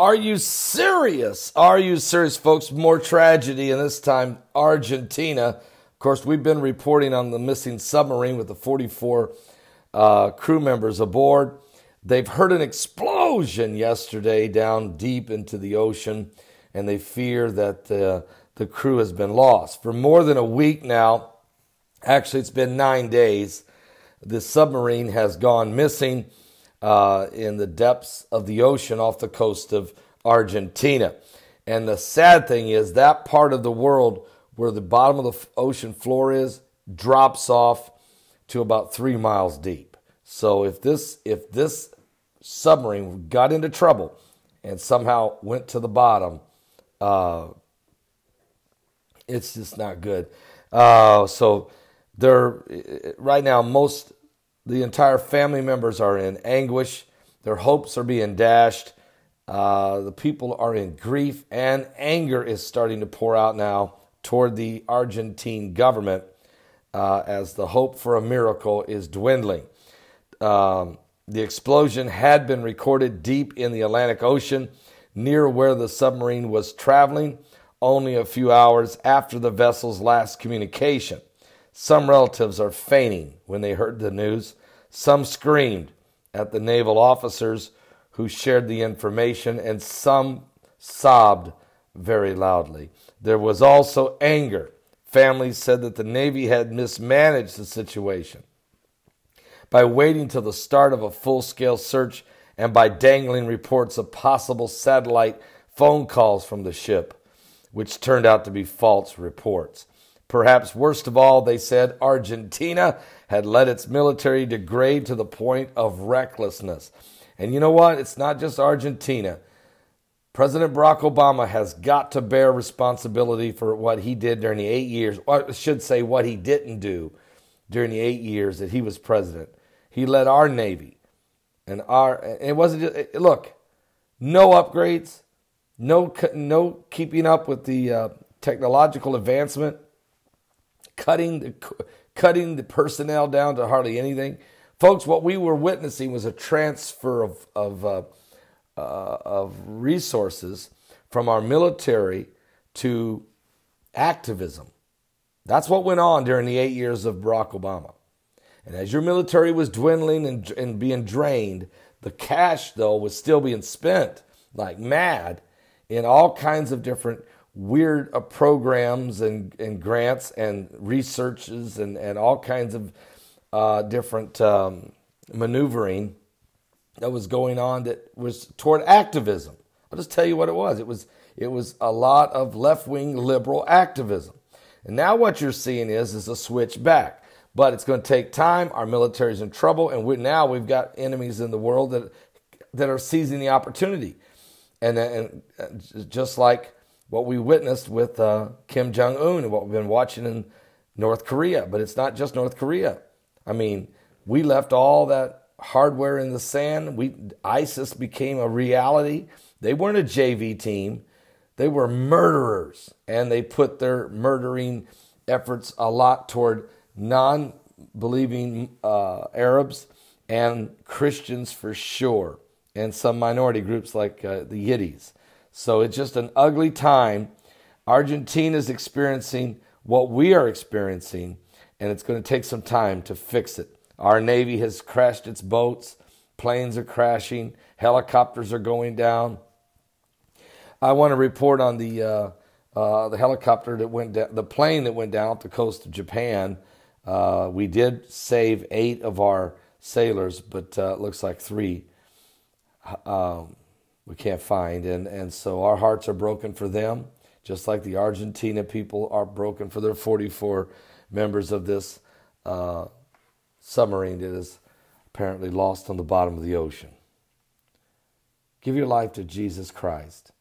Are you serious? Are you serious, folks? More tragedy, and this time Argentina. Of course, we've been reporting on the missing submarine with the 44 crew members aboard. They've heard an explosion yesterday down deep into the ocean, and they fear that the crew has been lost. For more than a week now, actually it's been 9 days, the submarine has gone missing in the depths of the ocean off the coast of Argentina. And the sad thing is that part of the world where the bottom of the ocean floor is drops off to about 3 miles deep. So if this submarine got into trouble and somehow went to the bottom, it's just not good. So they're right now the entire family members are in anguish. Their hopes are being dashed. The people are in grief, and anger is starting to pour out now toward the Argentine government as the hope for a miracle is dwindling. The explosion had been recorded deep in the Atlantic Ocean near where the submarine was traveling, only a few hours after the vessel's last communication. Some relatives are fainting when they heard the news. Some screamed at the naval officers who shared the information, and some sobbed very loudly. There was also anger. Families said that the Navy had mismanaged the situation by waiting till the start of a full-scale search and by dangling reports of possible satellite phone calls from the ship, which turned out to be false reports. Perhaps worst of all, they said Argentina had let its military degrade to the point of recklessness. And you know what? It's not just Argentina. President Barack Obama has got to bear responsibility for what he did during the 8 years, or I should say what he didn't do during the 8 years that he was president. He led our Navy. And it wasn't just, look, no upgrades, no keeping up with the technological advancement, cutting the personnel down to hardly anything. Folks, what we were witnessing was a transfer of resources from our military to activism. That's what went on during the 8 years of Barack Obama. And as your military was dwindling and being drained, the cash, though, was still being spent like mad in all kinds of different weird programs and grants and researches and all kinds of different maneuvering that was going on that was toward activism. I'll just tell you what it was. It was a lot of left-wing liberal activism. And now what you're seeing is a switch back. But it's going to take time. Our military's in trouble, and we've got enemies in the world that are seizing the opportunity. And just like what we witnessed with Kim Jong-un and what we've been watching in North Korea. But it's not just North Korea. I mean, we left all that hardware in the sand. ISIS became a reality. They weren't a JV team. They were murderers, and they put their murdering efforts a lot toward non-believing Arabs and Christians for sure, and some minority groups like the Yiddies. So it's just an ugly time. Argentina is experiencing what we are experiencing, and it's going to take some time to fix it. Our Navy has crashed its boats. Planes are crashing. Helicopters are going down. I want to report on the helicopter that went down, the plane that went down off the coast of Japan. We did save 8 of our sailors, but it looks like 3 we can't find. And so our hearts are broken for them, just like the Argentina people are broken for their 44 members of this submarine that is apparently lost on the bottom of the ocean. Give your life to Jesus Christ.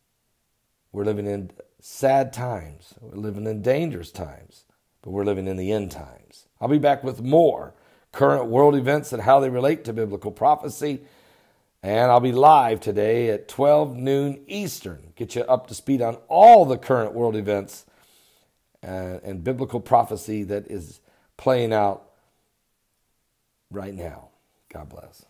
We're living in sad times. We're living in dangerous times, but we're living in the end times. I'll be back with more current world events and how they relate to biblical prophecy. And I'll be live today at 12 noon Eastern. Get you up to speed on all the current world events and biblical prophecy that is playing out right now. God bless.